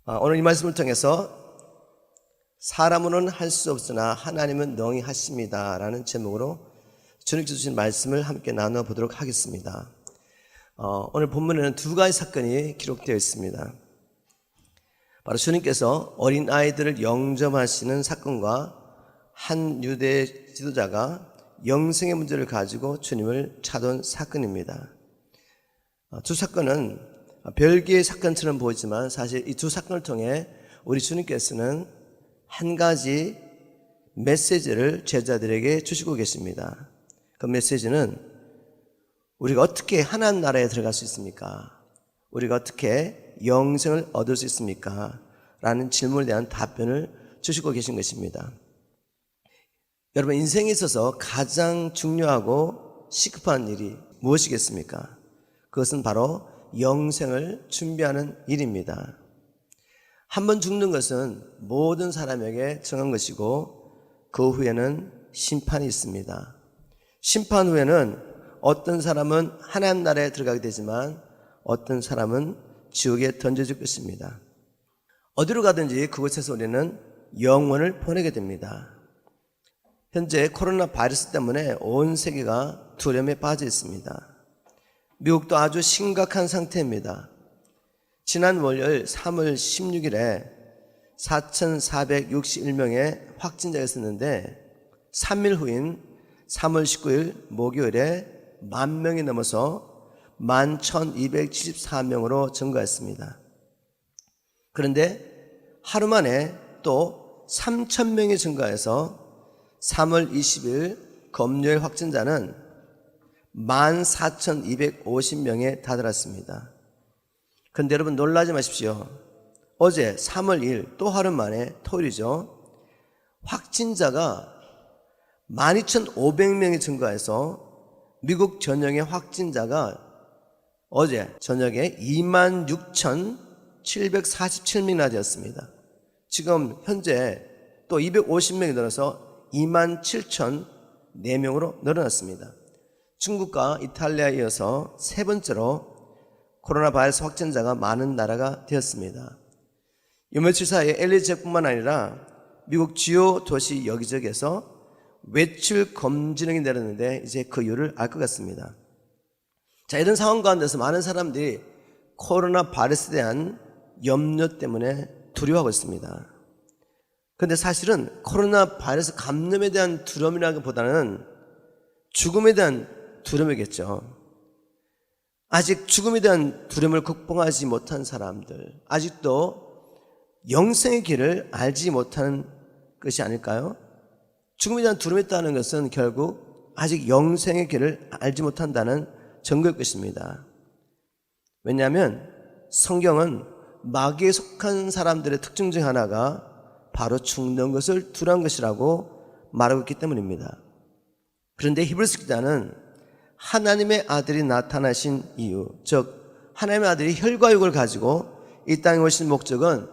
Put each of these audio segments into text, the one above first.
오늘 이 말씀을 통해서 사람으로는 할 수 없으나 하나님은 능히 하십니다 라는 제목으로 주님께서 주신 말씀을 함께 나눠보도록 하겠습니다. 오늘 본문에는 두 가지 사건이 기록되어 있습니다. 바로 주님께서 어린아이들을 영접하시는 사건과 한 유대 지도자가 영생의 문제를 가지고 주님을 찾아온 사건입니다. 두 사건은 별개의 사건처럼 보이지만 사실 이 두 사건을 통해 우리 주님께서는 한 가지 메시지를 제자들에게 주시고 계십니다. 그 메시지는 우리가 어떻게 하나님 나라에 들어갈 수 있습니까? 우리가 어떻게 영생을 얻을 수 있습니까? 라는 질문에 대한 답변을 주시고 계신 것입니다. 여러분, 인생에 있어서 가장 중요하고 시급한 일이 무엇이겠습니까? 그것은 바로 영생을 준비하는 일입니다. 한번 죽는 것은 모든 사람에게 정한 것이고 그 후에는 심판이 있습니다. 심판 후에는 어떤 사람은 하나님 나라에 들어가게 되지만 어떤 사람은 지옥에 던져질 것입니다. 어디로 가든지 그곳에서 우리는 영혼을 보내게 됩니다. 현재 코로나 바이러스 때문에 온 세계가 두려움에 빠져 있습니다. 미국도 아주 심각한 상태입니다. 지난 월요일 3월 16일에 4,461명의 확진자가 있었는데 3일 후인 3월 19일 목요일에 10,000명이 넘어서 11,274명으로 증가했습니다. 그런데 하루 만에 또 3,000명이 증가해서 3월 20일 금요일 확진자는 14,250명에 다다랐습니다. 그런데 여러분 놀라지 마십시오. 어제 3월 1일 또 하루 만에 토요일이죠. 확진자가 12,500명이 증가해서 미국 전역의 확진자가 어제 저녁에 26,747명이나 되었습니다. 지금 현재 또 250명이 늘어서 27,004명으로 늘어났습니다. 중국과 이탈리아에 이어서 세 번째로 코로나 바이러스 확진자가 많은 나라가 되었습니다. 이 며칠 사이에 LA 지역뿐만 아니라 미국 주요 도시 여기저기에서 외출 금지령이 내렸는데 이제 그 이유를 알 것 같습니다. 자, 이런 상황 가운데서 많은 사람들이 코로나 바이러스에 대한 염려 때문에 두려워하고 있습니다. 그런데 사실은 코로나 바이러스 감염에 대한 두려움이라기보다는 죽음에 대한 두려움이겠죠. 아직 죽음에 대한 두려움을 극복하지 못한 사람들, 아직도 영생의 길을 알지 못하는 것이 아닐까요? 죽음에 대한 두려움이 있다는 것은 결국 아직 영생의 길을 알지 못한다는 증거일 것입니다. 왜냐하면 성경은 마귀에 속한 사람들의 특징 중 하나가 바로 죽는 것을 두려운 것이라고 말하고 있기 때문입니다. 그런데 히브리서 기자는 하나님의 아들이 나타나신 이유, 즉 하나님의 아들이 혈과 육을 가지고 이 땅에 오신 목적은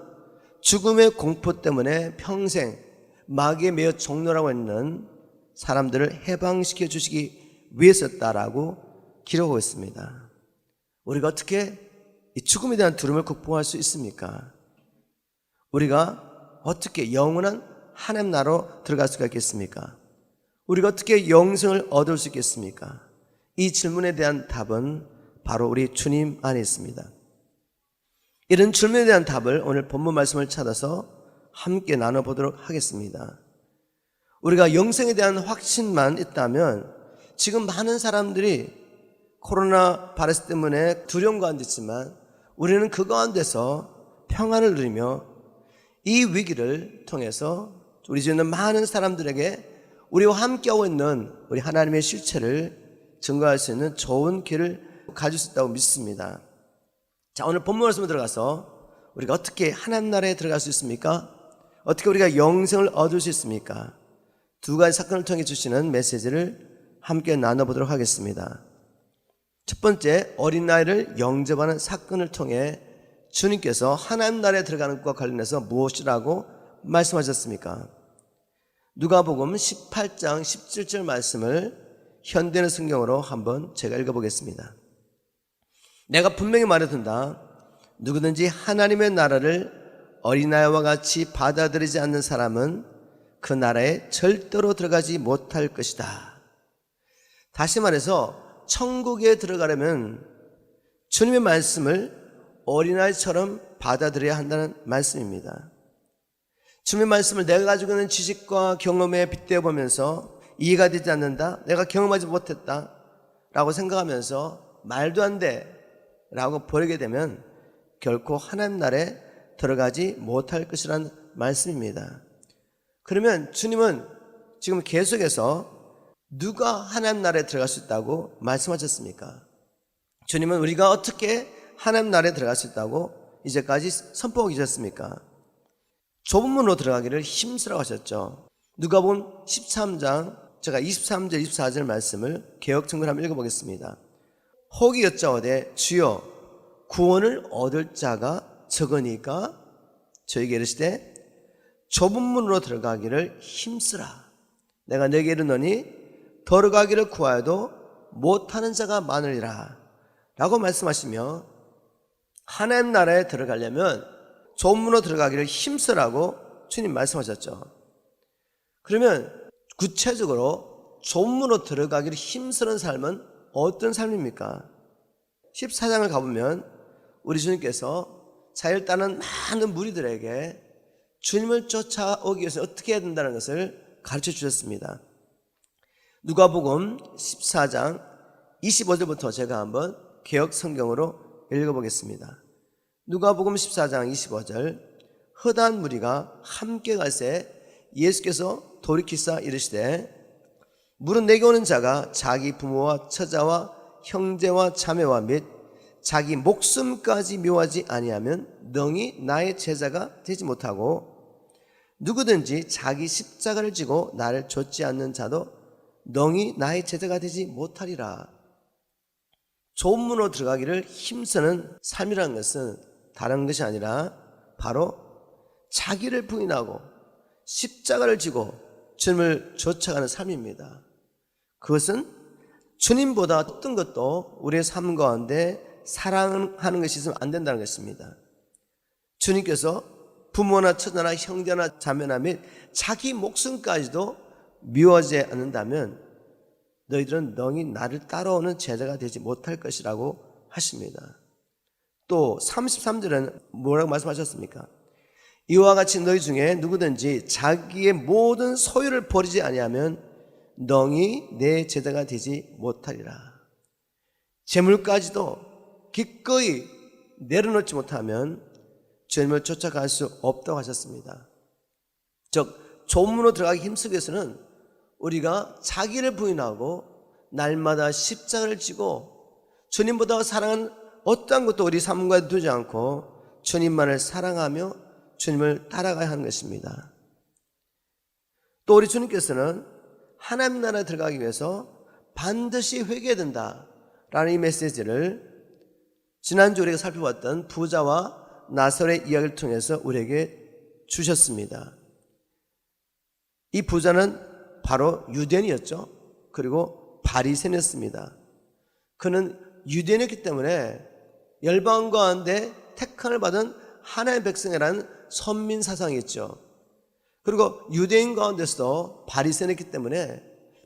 죽음의 공포 때문에 평생 마귀에 매여 종노라고 있는 사람들을 해방시켜 주시기 위해서였다라고 기록하고 있습니다. 우리가 어떻게 이 죽음에 대한 두려움을 극복할 수 있습니까? 우리가 어떻게 영원한 하나님 나라로 들어갈 수가 있겠습니까? 우리가 어떻게 영생을 얻을 수 있겠습니까? 이 질문에 대한 답은 바로 우리 주님 안에 있습니다. 이런 질문에 대한 답을 오늘 본문 말씀을 찾아서 함께 나눠보도록 하겠습니다. 우리가 영생에 대한 확신만 있다면 지금 많은 사람들이 코로나 바이러스 때문에 두려움 가운데 있지만 우리는 그 가운데서 평안을 누리며 이 위기를 통해서 우리 주변에 많은 사람들에게 우리와 함께하고 있는 우리 하나님의 실체를 증거할 수 있는 좋은 길을 가질 수 있다고 믿습니다. 자, 오늘 본문 말씀으로 들어가서 우리가 어떻게 하나님 나라에 들어갈 수 있습니까? 어떻게 우리가 영생을 얻을 수 있습니까? 두 가지 사건을 통해 주시는 메시지를 함께 나눠보도록 하겠습니다. 첫 번째, 어린아이를 영접하는 사건을 통해 주님께서 하나님 나라에 들어가는 것과 관련해서 무엇이라고 말씀하셨습니까? 누가복음 18장 17절 말씀을 현대의 성경으로 한번 제가 읽어보겠습니다. 내가 분명히 말해둔다. 누구든지 하나님의 나라를 어린아이와 같이 받아들이지 않는 사람은 그 나라에 절대로 들어가지 못할 것이다. 다시 말해서 천국에 들어가려면 주님의 말씀을 어린아이처럼 받아들여야 한다는 말씀입니다. 주님의 말씀을 내가 가지고 있는 지식과 경험에 빗대어 보면서 이해가 되지 않는다, 내가 경험하지 못했다 라고 생각하면서 말도 안 돼 라고 버리게 되면 결코 하나님 나라에 들어가지 못할 것이라는 말씀입니다. 그러면 주님은 지금 계속해서 누가 하나님 나라에 들어갈 수 있다고 말씀하셨습니까? 주님은 우리가 어떻게 하나님 나라에 들어갈 수 있다고 이제까지 선포하고 계셨습니까? 좁은 문으로 들어가기를 힘쓰라고 하셨죠. 누가복음 13장, 제가 23절 24절 말씀을 개역성경을 한번 읽어보겠습니다. 혹이 여짜오되 주여 구원을 얻을 자가 적으니까 저에게 이르시되 좁은 문으로 들어가기를 힘쓰라. 내가 네게 이르노니 들어가기를 구하여도 못하는 자가 많으리라 라고 말씀하시며, 하나님 나라에 들어가려면 좁은 문으로 들어가기를 힘쓰라고 주님 말씀하셨죠. 그러면 구체적으로 좁은 문으로 들어가기를 힘쓰는 삶은 어떤 삶입니까? 14장을 가보면 우리 주님께서 자기를 따르는 많은 무리들에게 주님을 쫓아오기 위해서 어떻게 해야 된다는 것을 가르쳐 주셨습니다. 누가복음 14장 25절부터 제가 한번 개역 성경으로 읽어보겠습니다. 누가복음 14장 25절. 허다한 무리가 함께 갈새 예수께서 돌이키사 이르시되 물은 내게 오는 자가 자기 부모와 처자와 형제와 자매와 및 자기 목숨까지 묘하지 아니하면 능히 나의 제자가 되지 못하고, 누구든지 자기 십자가를 지고 나를 좇지 않는 자도 능히 나의 제자가 되지 못하리라. 좁은 문으로 들어가기를 힘쓰는 삶이라는 것은 다른 것이 아니라 바로 자기를 부인하고 십자가를 지고 주님을 쫓아가는 삶입니다. 그것은 주님보다 어떤 것도 우리의 삶 가운데 사랑하는 것이 있으면 안 된다는 것입니다. 주님께서 부모나 처자나 형제나 자매나 및 자기 목숨까지도 미워하지 않는다면 너희들은 능히 나를 따라오는 제자가 되지 못할 것이라고 하십니다. 또 33절에는 뭐라고 말씀하셨습니까? 이와 같이 너희 중에 누구든지 자기의 모든 소유를 버리지 아니하면 능히 내 제자가 되지 못하리라. 재물까지도 기꺼이 내려놓지 못하면 주님을 쫓아갈 수 없다고 하셨습니다. 즉 좁은 문으로 들어가기 힘쓰기 위해서는 우리가 자기를 부인하고 날마다 십자가를 지고 주님보다 사랑하는 어떠한 것도 우리 삶과 두지 않고 주님만을 사랑하며 주님을 따라가야 하는 것입니다. 또 우리 주님께서는 하나님 나라에 들어가기 위해서 반드시 회개해야 된다라는 이 메시지를 지난주 우리가 살펴봤던 부자와 나설의 이야기를 통해서 우리에게 주셨습니다. 이 부자는 바로 유대인이었죠. 그리고 바리새인이었습니다. 그는 유대인이었기 때문에 열방 가운데 택함을 받은 하나님의 백성이라는 선민 사상이 있죠. 그리고 유대인 가운데서도 바리새인이었기 때문에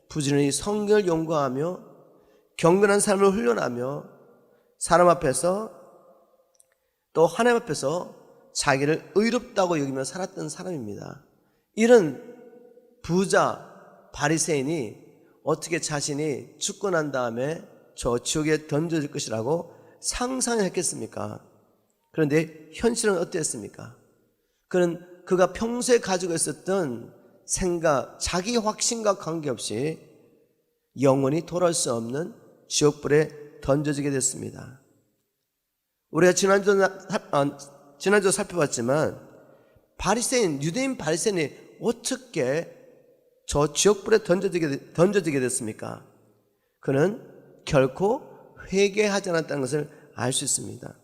부지런히 성경을 연구하며 경건한 삶을 훈련하며 사람 앞에서 또 하나님 앞에서 자기를 의롭다고 여기며 살았던 사람입니다. 이런 부자 바리새인이 어떻게 자신이 죽고 난 다음에 저 지옥에 던져질 것이라고 상상했겠습니까? 그런데 현실은 어땠습니까? 그는 그가 평소에 가지고 있었던 생각, 자기 확신과 관계없이 영원히 돌아올 수 없는 지옥불에 던져지게 됐습니다. 우리가 지난주 살펴봤지만 바리새인, 유대인 바리새인이 어떻게 저 지옥불에 던져지게 됐습니까? 그는 결코 회개하지 않았다는 것을 알 수 있습니다.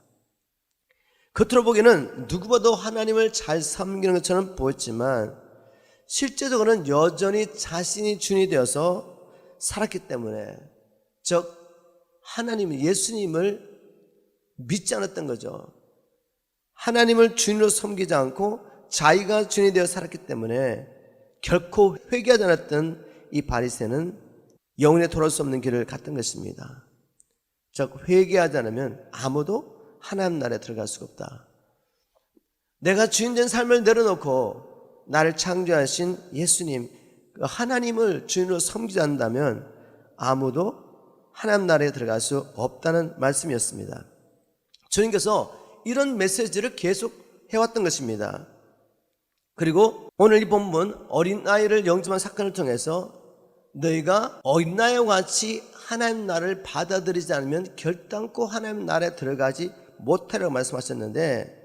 겉으로 보기에는 누구보다 하나님을 잘 섬기는 것처럼 보였지만 실제적으로는 여전히 자신이 주인이 되어서 살았기 때문에, 즉 하나님 예수님을 믿지 않았던 거죠. 하나님을 주인으로 섬기지 않고 자기가 주인이 되어 살았기 때문에 결코 회개하지 않았던 이 바리새는 영원히 돌아올 수 없는 길을 갔던 것입니다. 즉 회개하지 않으면 아무도 하나님 나라에 들어갈 수가 없다. 내가 주인된 삶을 내려놓고 나를 창조하신 예수님, 하나님을 주인으로 섬기지 않는다면 아무도 하나님 나라에 들어갈 수 없다는 말씀이었습니다. 주님께서 이런 메시지를 계속 해왔던 것입니다. 그리고 오늘 이 본문 어린아이를 영접한 사건을 통해서 너희가 어린아이와 같이 하나님 나라를 받아들이지 않으면 결단코 하나님 나라에 들어가지 못하라고 말씀하셨는데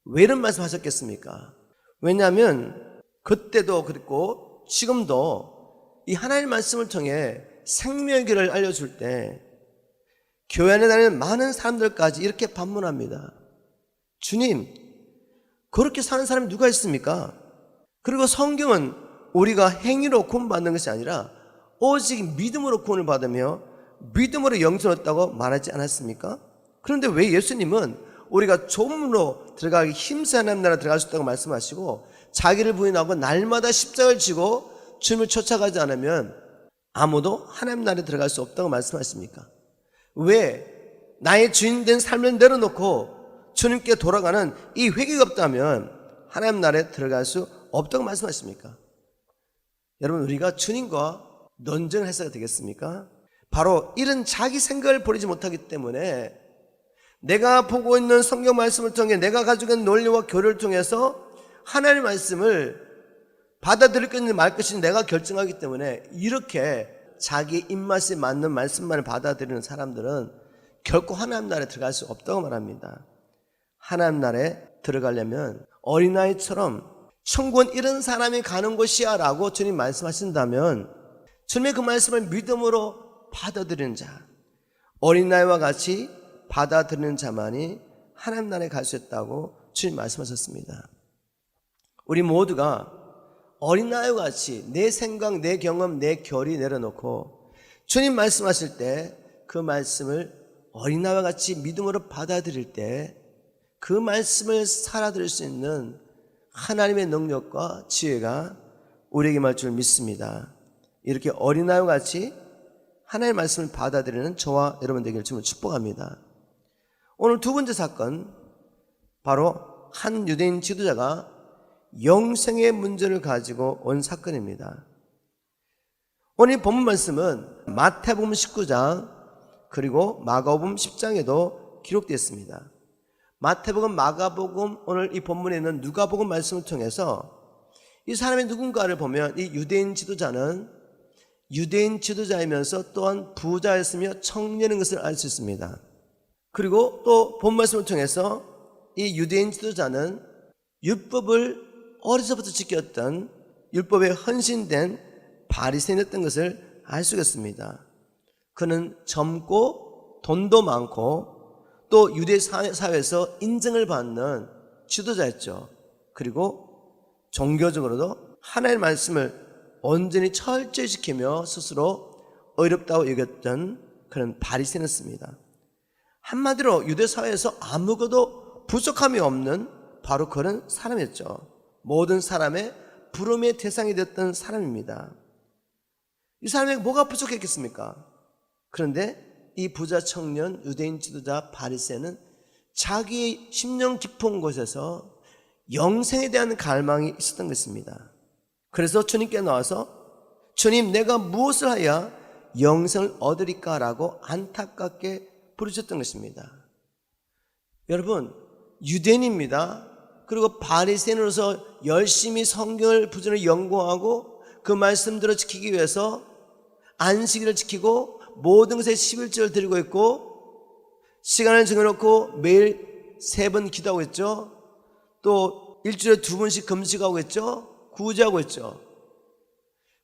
왜 이런 말씀하셨겠습니까? 왜냐하면 그때도 그랬고 지금도 이 하나님의 말씀을 통해 생명의 길을 알려줄 때 교회 안에 다니는 많은 사람들까지 이렇게 반문합니다. 주님, 그렇게 사는 사람이 누가 있습니까? 그리고 성경은 우리가 행위로 구원받는 것이 아니라 오직 믿음으로 구원을 받으며 믿음으로 영생을 얻다고 말하지 않았습니까? 그런데 왜 예수님은 우리가 조문으로 들어가기 힘써 하나님 나라 들어갈 수 있다고 말씀하시고 자기를 부인하고 날마다 십자가를 지고 주님을 쫓아가지 않으면 아무도 하나님 나라에 들어갈 수 없다고 말씀하십니까? 왜 나의 주인된 삶을 내려놓고 주님께 돌아가는 이 회개가 없다면 하나님 나라에 들어갈 수 없다고 말씀하십니까? 여러분, 우리가 주님과 논쟁을 해서가 되겠습니까? 바로 이런 자기 생각을 버리지 못하기 때문에 내가 보고 있는 성경 말씀을 통해 내가 가지고 있는 논리와 교리를 통해서 하나님의 말씀을 받아들일 것인지 말 것인지 내가 결정하기 때문에 이렇게 자기 입맛에 맞는 말씀만을 받아들이는 사람들은 결코 하나님 나라에 들어갈 수 없다고 말합니다. 하나님 나라에 들어가려면 어린아이처럼 천국은 이런 사람이 가는 곳이야 라고 주님 말씀하신다면 주님의 그 말씀을 믿음으로 받아들이는 자, 어린아이와 같이 받아들이는 자만이 하나님 나라에 갈 수 있다고 주님 말씀하셨습니다. 우리 모두가 어린아이와 같이 내 생각, 내 경험, 내 결의 내려놓고 주님 말씀하실 때 그 말씀을 어린아이와 같이 믿음으로 받아들일 때 그 말씀을 살아들일 수 있는 하나님의 능력과 지혜가 우리에게 임할 줄 믿습니다. 이렇게 어린아이와 같이 하나님의 말씀을 받아들이는 저와 여러분 되기를 주님을 축복합니다. 오늘 두 번째 사건, 바로 한 유대인 지도자가 영생의 문제를 가지고 온 사건입니다. 오늘 본문 말씀은 마태복음 19장 그리고 마가복음 10장에도 기록되어 있습니다. 마태복음, 마가복음, 오늘 이 본문에 있는 누가복음 말씀을 통해서 이 사람이 누군가를 보면 이 유대인 지도자는 유대인 지도자이면서 또한 부자였으며 청년인 것을 알 수 있습니다. 그리고 또 본 말씀을 통해서 이 유대인 지도자는 율법을 어려서부터 지켰던 율법에 헌신된 바리새인이었던 것을 알 수 있습니다. 그는 젊고 돈도 많고 또 유대 사회에서 인정을 받는 지도자였죠. 그리고 종교적으로도 하나님의 말씀을 온전히 철저히 지키며 스스로 어렵다고 여겼던 그런 바리새인이었습니다. 한마디로 유대 사회에서 아무것도 부족함이 없는 바로 그런 사람이었죠. 모든 사람의 부름의 대상이 됐던 사람입니다. 이 사람에게 뭐가 부족했겠습니까? 그런데 이 부자 청년 유대인 지도자 바리새인은 자기의 심령 깊은 곳에서 영생에 대한 갈망이 있었던 것입니다. 그래서 주님께 나와서 주님, 내가 무엇을 하여야 영생을 얻으리까? 라고 안타깝게 부르셨던 것입니다. 여러분, 유대인입니다. 그리고 바리새인으로서 열심히 성경을 부지런히 연구하고 그 말씀대로 지키기 위해서 안식일을 지키고 모든 것에 11조를 드리고 있고 시간을 정해놓고 매일 3번 기도하고 있죠. 또 일주일에 2번씩 금식하고 있죠. 구제하고 있죠.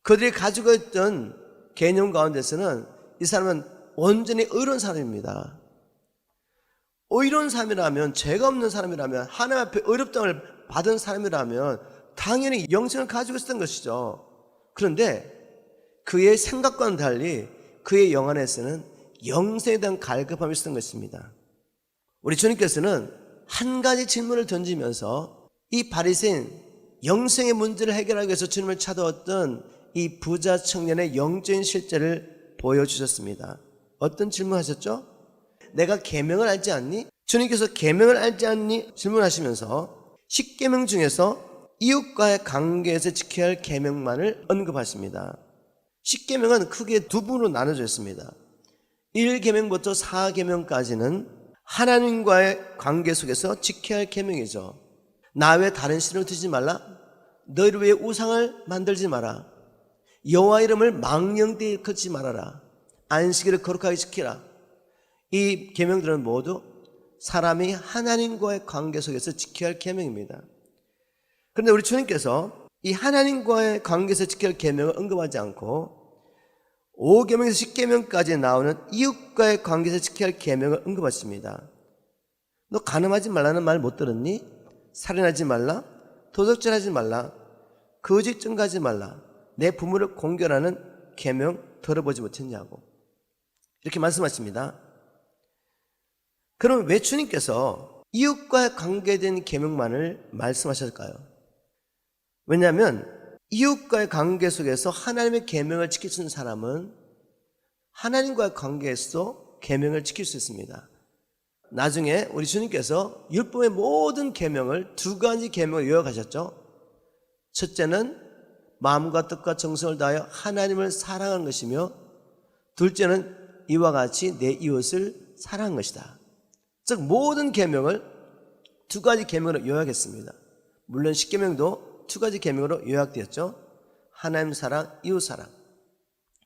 그들이 가지고 있던 개념 가운데서는 이 사람은 온전히 의로운 사람입니다. 의로운 사람이라면, 죄가 없는 사람이라면, 하나님 앞에 의롭다움을 받은 사람이라면 당연히 영생을 가지고 있었던 것이죠. 그런데 그의 생각과는 달리 그의 영 안에서는 영생에 대한 갈급함이 있었던 것입니다. 우리 주님께서는 한 가지 질문을 던지면서 이 바리새인, 영생의 문제를 해결하기 위해서 주님을 찾아왔던 이 부자 청년의 영적인 실제를 보여주셨습니다. 어떤 질문하셨죠? 내가 계명을 알지 않니? 주님께서 계명을 알지 않니? 질문하시면서 10계명 중에서 이웃과의 관계에서 지켜야 할 계명만을 언급하십니다. 10계명은 크게 두 부분으로 나눠져 있습니다. 1계명부터 4계명까지는 하나님과의 관계 속에서 지켜야 할 계명이죠. 나 외에 다른 신을 두지 말라. 너희를 위해 우상을 만들지 마라. 여호와 이름을 망령되이 일컫지 말아라. 안식일을 거룩하게 지키라. 이 계명들은 모두 사람이 하나님과의 관계 속에서 지켜야 할 계명입니다. 그런데 우리 주님께서 이 하나님과의 관계에서 지켜야 할 계명을 언급하지 않고 5계명에서 10계명까지 나오는 이웃과의 관계에서 지켜야 할 계명을 언급하십니다. 너 간음하지 말라는 말 못 들었니? 살인하지 말라, 도둑질하지 말라, 거짓 증거하지 말라, 내 부모를 공경하는 계명 들어보지 못했냐고 이렇게 말씀하십니다. 그럼 왜 주님께서 이웃과의 관계된 계명만을 말씀하셨을까요? 왜냐하면 이웃과의 관계 속에서 하나님의 계명을 지킬 수 있는 사람은 하나님과의 관계에서 계명을 지킬 수 있습니다. 나중에 우리 주님께서 율법의 모든 계명을 두 가지 계명을 요약하셨죠. 첫째는 마음과 뜻과 정성을 다하여 하나님을 사랑하는 것이며, 둘째는 이와 같이 내 이웃을 사랑하는 것이다. 즉 모든 계명을 두 가지 계명으로 요약했습니다. 물론 10계명도 두 가지 계명으로 요약되었죠. 하나님 사랑, 이웃 사랑.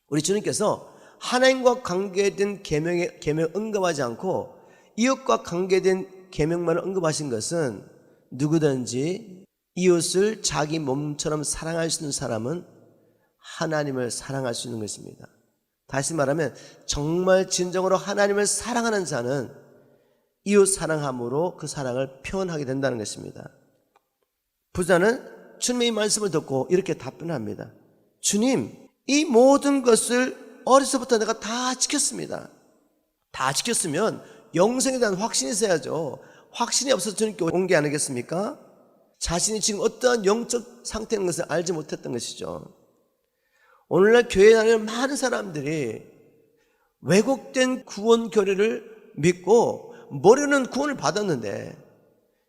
우리 주님께서 하나님과 관계된 계명을 언급하지 않고 이웃과 관계된 계명만을 언급하신 것은 누구든지 이웃을 자기 몸처럼 사랑할 수 있는 사람은 하나님을 사랑할 수 있는 것입니다. 다시 말하면 정말 진정으로 하나님을 사랑하는 자는 이웃 사랑함으로 그 사랑을 표현하게 된다는 것입니다. 부자는 주님의 이 말씀을 듣고 이렇게 답변합니다. 주님, 이 모든 것을 어려서부터 내가 다 지켰습니다. 다 지켰으면 영생에 대한 확신이 있어야죠. 확신이 없어서 주님께 온 게 아니겠습니까? 자신이 지금 어떠한 영적 상태인 것을 알지 못했던 것이죠. 오늘날 교회에 다니는 많은 사람들이 왜곡된 구원 교리를 믿고 머리로는 구원을 받았는데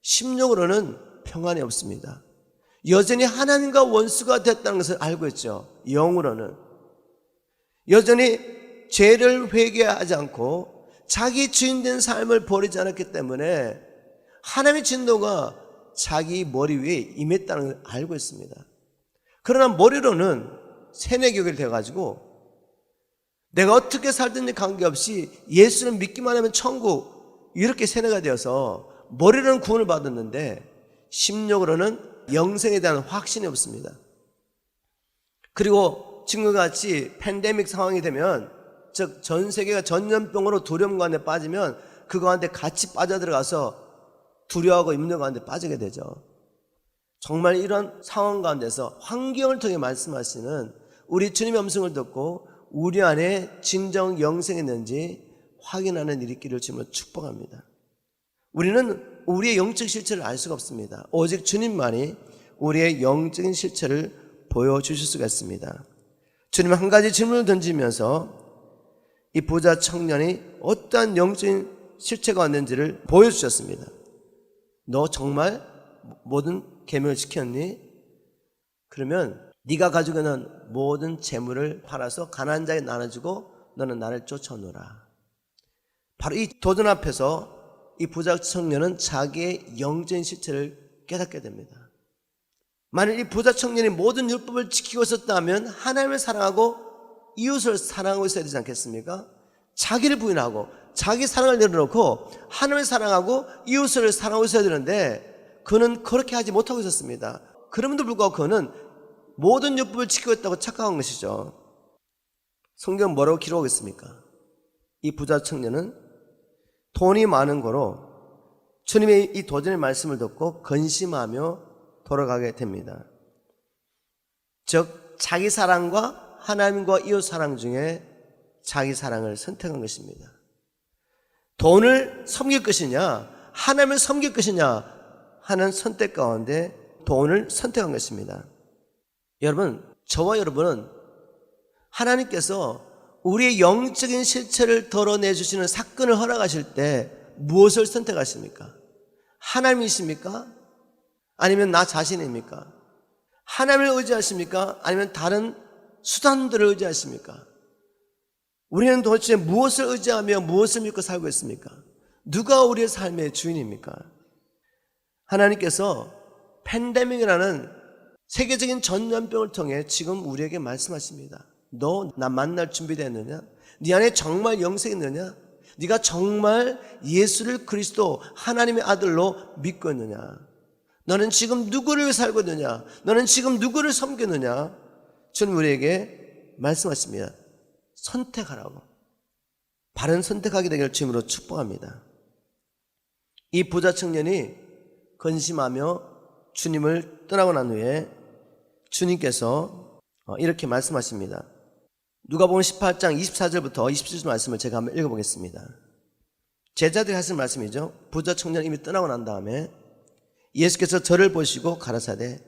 심령으로는 평안이 없습니다. 여전히 하나님과 원수가 됐다는 것을 알고 있죠. 영으로는 여전히 죄를 회개하지 않고 자기 주인된 삶을 버리지 않았기 때문에 하나님의 진노가 자기 머리 위에 임했다는 걸 알고 있습니다. 그러나 머리로는 세뇌교육이 되어가지고 내가 어떻게 살든지 관계없이 예수를 믿기만 하면 천국, 이렇게 세뇌가 되어서 머리로는 구원을 받았는데 심령으로는 영생에 대한 확신이 없습니다. 그리고 지금과 같이 팬데믹 상황이 되면, 즉 전 세계가 전염병으로 두려움 가운데 빠지면 그 가운데 같이 빠져들어가서 두려워하고 염려 가운데 빠지게 되죠. 정말 이런 상황 가운데서 환경을 통해 말씀하시는 우리 주님의 음성을 듣고 우리 안에 진정 영생이 있는지 확인하는 일이 있기를 주님으로 축복합니다. 우리는 우리의 영적 실체를 알 수가 없습니다. 오직 주님만이 우리의 영적인 실체를 보여주실 수가 있습니다. 주님은 한 가지 질문을 던지면서 이 부자 청년이 어떠한 영적인 실체가 왔는지를 보여주셨습니다. 너 정말 모든 계명을 지켰니? 그러면 네가 가지고 있는 모든 재물을 팔아서 가난한 자에게 나눠주고 너는 나를 쫓아오너라. 바로 이 도전 앞에서 이 부자 청년은 자기의 영적인 실체를 깨닫게 됩니다. 만일 이 부자 청년이 모든 율법을 지키고 있었다면 하나님을 사랑하고 이웃을 사랑하고 있어야 되지 않겠습니까? 자기를 부인하고 자기 사랑을 내려놓고 하나님을 사랑하고 이웃을 사랑하고 있어야 되는데 그는 그렇게 하지 못하고 있었습니다. 그럼에도 불구하고 그는 모든 율법을 지키고 있다고 착각한 것이죠. 성경 뭐라고 기록하고 있습니까? 이 부자 청년은 돈이 많은 거로 주님의 이 도전의 말씀을 듣고 근심하며 돌아가게 됩니다. 즉 자기 사랑과 하나님과 이웃 사랑 중에 자기 사랑을 선택한 것입니다. 돈을 섬길 것이냐 하나님을 섬길 것이냐 하는 선택 가운데 돈을 선택한 것입니다. 여러분, 저와 여러분은 하나님께서 우리의 영적인 실체를 드러내 주시는 사건을 허락하실 때 무엇을 선택하십니까? 하나님이십니까? 아니면 나 자신입니까? 하나님을 의지하십니까? 아니면 다른 수단들을 의지하십니까? 우리는 도대체 무엇을 의지하며 무엇을 믿고 살고 있습니까? 누가 우리의 삶의 주인입니까? 하나님께서 팬데믹이라는 세계적인 전염병을 통해 지금 우리에게 말씀하십니다. 너 나 만날 준비됐느냐? 네 안에 정말 영생이 있느냐? 네가 정말 예수를 그리스도 하나님의 아들로 믿고 있느냐? 너는 지금 누구를 위해 살고 있느냐? 너는 지금 누구를 섬기느냐? 주님 우리에게 말씀하십니다. 선택하라고. 바른 선택하게 되기를 주님으로 축복합니다. 이 부자 청년이 근심하며 주님을 떠나고 난 후에 주님께서 이렇게 말씀하십니다. 누가복음 18장 24절부터 27절 말씀을 제가 한번 읽어보겠습니다. 제자들이 하신 말씀이죠. 부자 청년이 이미 떠나고 난 다음에 예수께서 저를 보시고 가라사대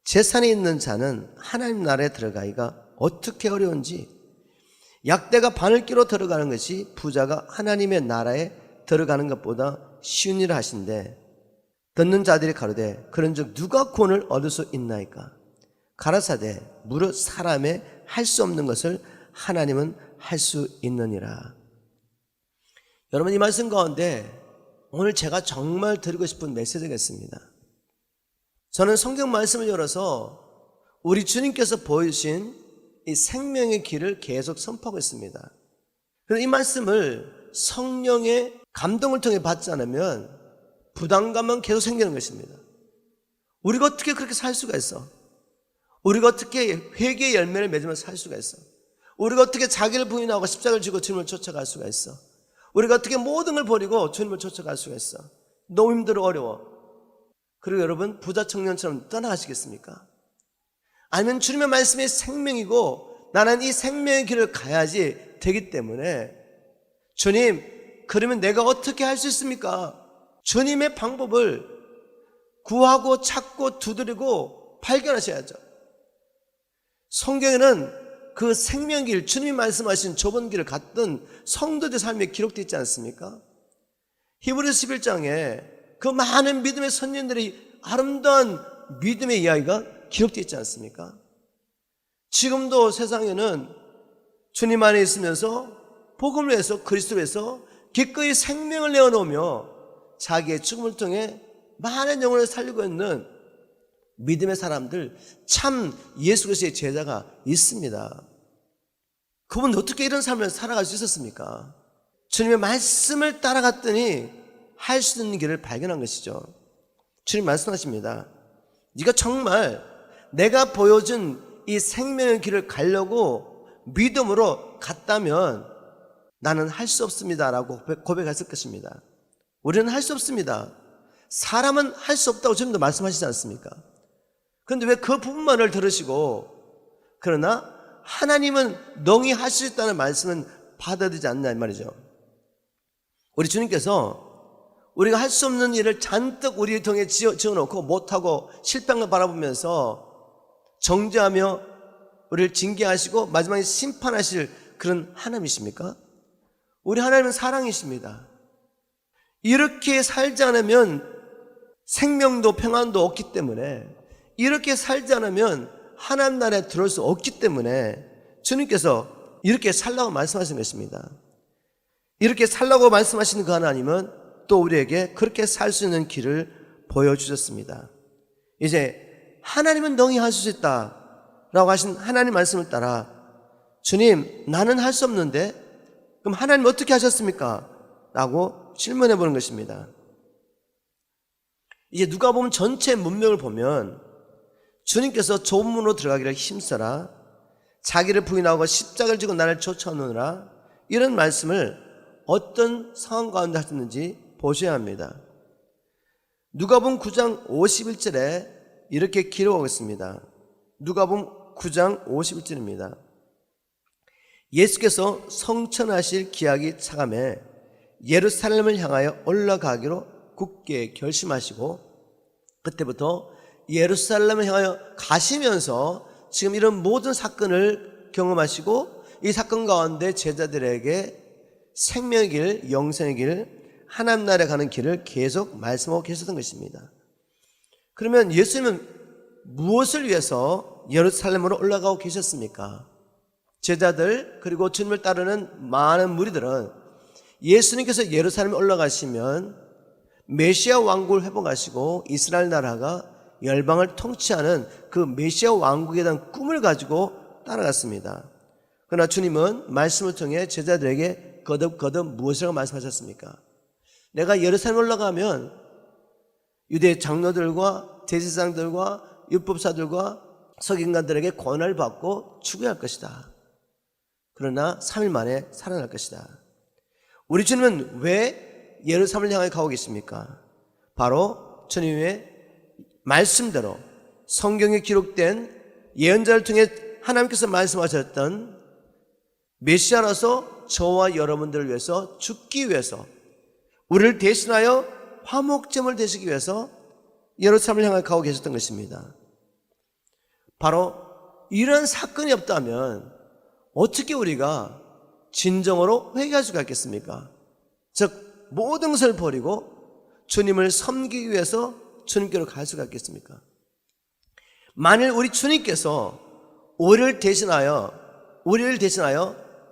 재산이 있는 자는 하나님 나라에 들어가기가 어떻게 어려운지 약대가 바늘기로 들어가는 것이 부자가 하나님의 나라에 들어가는 것보다 쉬운 일을 하신대. 듣는 자들이 가로되 그런즉 누가 구원을 얻을 수 있나이까? 가라사대 무릇 사람의 할 수 없는 것을 하나님은 할 수 있느니라. 여러분, 이 말씀 가운데 오늘 제가 정말 드리고 싶은 메시지가 있습니다. 저는 성경 말씀을 열어서 우리 주님께서 보여주신 이 생명의 길을 계속 선포하고 있습니다. 그런데 이 말씀을 성령의 감동을 통해 받지 않으면 부담감은 계속 생기는 것입니다. 우리가 어떻게 그렇게 살 수가 있어? 우리가 어떻게 회개의 열매를 맺으면서 살 수가 있어? 우리가 어떻게 자기를 부인하고 십자가를 지고 주님을 쫓아갈 수가 있어? 우리가 어떻게 모든 걸 버리고 주님을 쫓아갈 수가 있어? 너무 힘들어, 어려워. 그리고 여러분, 부자 청년처럼 떠나가시겠습니까? 아니면 주님의 말씀이 생명이고 나는 이 생명의 길을 가야지 되기 때문에 주님, 그러면 내가 어떻게 할 수 있습니까? 주님의 방법을 구하고 찾고 두드리고 발견하셔야죠. 성경에는 그 생명길, 주님이 말씀하신 좁은 길을 갔던 성도들 삶에 기록되어 있지 않습니까? 히브리서 11장에 그 많은 믿음의 선진들이 아름다운 믿음의 이야기가 기록되어 있지 않습니까? 지금도 세상에는 주님 안에 있으면서 복음을 위해서 그리스도를 위해서 기꺼이 생명을 내어놓으며 자기의 죽음을 통해 많은 영혼을 살리고 있는 믿음의 사람들, 참 예수 그리스도의 제자가 있습니다. 그분 어떻게 이런 삶을 살아갈 수 있었습니까? 주님의 말씀을 따라갔더니 할 수 있는 길을 발견한 것이죠. 주님 말씀하십니다. 네가 정말 내가 보여준 이 생명의 길을 가려고 믿음으로 갔다면 나는 할 수 없습니다라고 고백했을 것입니다. 우리는 할 수 없습니다. 사람은 할 수 없다고 주님도 말씀하시지 않습니까? 그런데 왜 그 부분만을 들으시고 그러나 하나님은 능히 할 수 있다는 말씀은 받아들이지 않나 이 말이죠. 우리 주님께서 우리가 할 수 없는 일을 잔뜩 우리 통해 지어놓고 못하고 실패한 걸 바라보면서 정죄하며 우리를 징계하시고 마지막에 심판하실 그런 하나님이십니까? 우리 하나님은 사랑이십니다. 이렇게 살지 않으면 생명도 평안도 없기 때문에, 이렇게 살지 않으면 하나님 나라에 들어올 수 없기 때문에 주님께서 이렇게 살라고 말씀하신 것입니다. 이렇게 살라고 말씀하시는 그 하나님은 또 우리에게 그렇게 살 수 있는 길을 보여주셨습니다. 이제 하나님은 능히 할 수 있다 라고 하신 하나님 말씀을 따라 주님, 나는 할 수 없는데 그럼 하나님 어떻게 하셨습니까? 라고 질문해 보는 것입니다. 이제 누가 보면 전체 문맥을 보면 주님께서 좁은 문으로 들어가기를 힘써라, 자기를 부인하고 십자가를 지고 나를 쫓아오느라, 이런 말씀을 어떤 상황 가운데 하셨는지 보셔야 합니다. 누가복음 9장 51절에 이렇게 기록하고 있습니다. 누가복음 9장 51절입니다. 예수께서 성천하실 기약이 차감해 예루살렘을 향하여 올라가기로 굳게 결심하시고 그때부터 예루살렘을 향하여 가시면서 지금 이런 모든 사건을 경험하시고 이 사건 가운데 제자들에게 생명의 길, 영생의 길, 하나님 나라에 가는 길을 계속 말씀하고 계셨던 것입니다. 그러면 예수님은 무엇을 위해서 예루살렘으로 올라가고 계셨습니까? 제자들 그리고 주님을 따르는 많은 무리들은 예수님께서 예루살렘에 올라가시면 메시아 왕국을 회복하시고 이스라엘 나라가 열방을 통치하는 그 메시아 왕국에 대한 꿈을 가지고 따라갔습니다. 그러나 주님은 말씀을 통해 제자들에게 거듭 무엇이라고 말씀하셨습니까? 내가 예루살렘 올라가면 유대 장로들과 대제사장들과 율법사들과 서기관들에게 권한을 받고 추구할 것이다. 그러나 3일 만에 살아날 것이다. 우리 주님은 왜 예루살렘을 향해 가고 계십니까? 바로 주님의 말씀대로 성경에 기록된 예언자를 통해 하나님께서 말씀하셨던 메시아라서 저와 여러분들을 위해서 죽기 위해서 우리를 대신하여 화목제물 되시기 위해서 예루살렘을 향해 가고 계셨던 것입니다. 바로 이런 사건이 없다면 어떻게 우리가 진정으로 회개할 수가 있겠습니까? 즉 모든 것을 버리고 주님을 섬기기 위해서 주님께로 갈 수가 있겠습니까? 만일 우리 주님께서 우리를 대신하여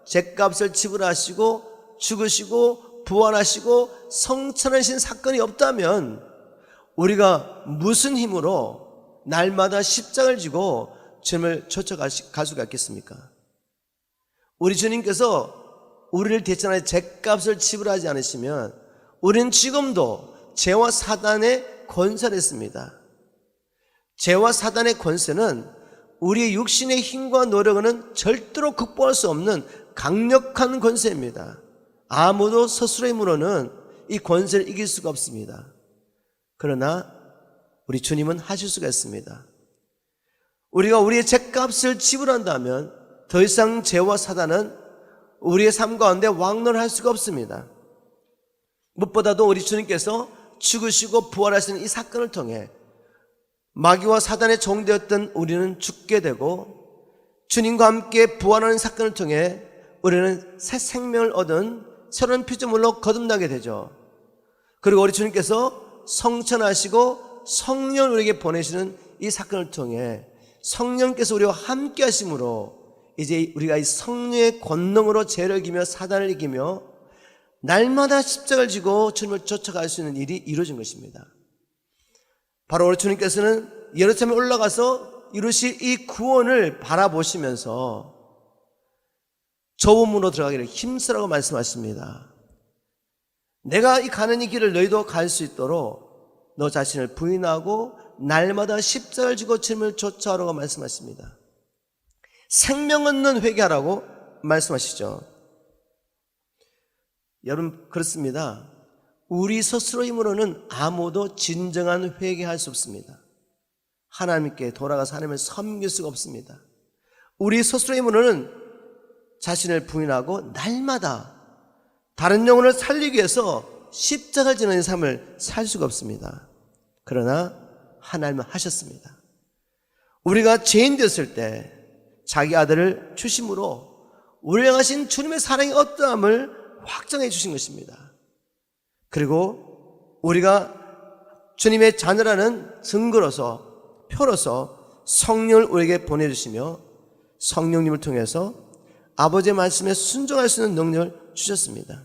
죗값을 지불하시고 죽으시고 부활하시고 성천하신 사건이 없다면 우리가 무슨 힘으로 날마다 십자가를 지고 주님을 쫓아갈 수가 있겠습니까? 우리 주님께서 우리를 대신하여 죗값을 지불하지 않으시면 우리는 지금도 죄와 사단의 권세를 했습니다. 죄와 사단의 권세는 우리의 육신의 힘과 노력은 절대로 극복할 수 없는 강력한 권세입니다. 아무도 스스로의 힘으로는 이 권세를 이길 수가 없습니다. 그러나 우리 주님은 하실 수가 있습니다. 우리가 우리의 죗값을 지불한다면 더 이상 죄와 사단은 우리의 삶 가운데 왕론할 수가 없습니다. 무엇보다도 우리 주님께서 죽으시고 부활하시는 이 사건을 통해 마귀와 사단의 종되었던 우리는 죽게 되고 주님과 함께 부활하는 사건을 통해 우리는 새 생명을 얻은 새로운 피조물로 거듭나게 되죠. 그리고 우리 주님께서 성천하시고 성령을 우리에게 보내시는 이 사건을 통해 성령께서 우리와 함께 하심으로 이제 우리가 이 성령의 권능으로 죄를 이기며 사단을 이기며 날마다 십자가를 지고 주님을 쫓아갈 수 있는 일이 이루어진 것입니다. 바로 우리 주님께서는 예루살렘에 올라가서 이루실 이 구원을 바라보시면서 좁음으로 들어가기를 힘쓰라고 말씀하십니다. 내가 이 가는 이 길을 너희도 갈 수 있도록 너 자신을 부인하고 날마다 십자가를 지고 주님을 쫓아오라고 말씀하십니다. 생명 얻는 회개하라고 말씀하시죠. 여러분 그렇습니다. 우리 스스로 힘으로는 아무도 진정한 회개할 수 없습니다. 하나님께 돌아가서 하나님을 섬길 수가 없습니다. 우리 스스로 힘으로는 자신을 부인하고 날마다 다른 영혼을 살리기 위해서 십자가를 지는 삶을 살 수가 없습니다. 그러나 하나님은 하셨습니다. 우리가 죄인 되었을 때 자기 아들을 주심으로 우리를 향하신 주님의 사랑의 어떠함을 확정해 주신 것입니다. 그리고 우리가 주님의 자녀라는 증거로서 표로서 성령을 우리에게 보내주시며 성령님을 통해서 아버지의 말씀에 순종할 수 있는 능력을 주셨습니다.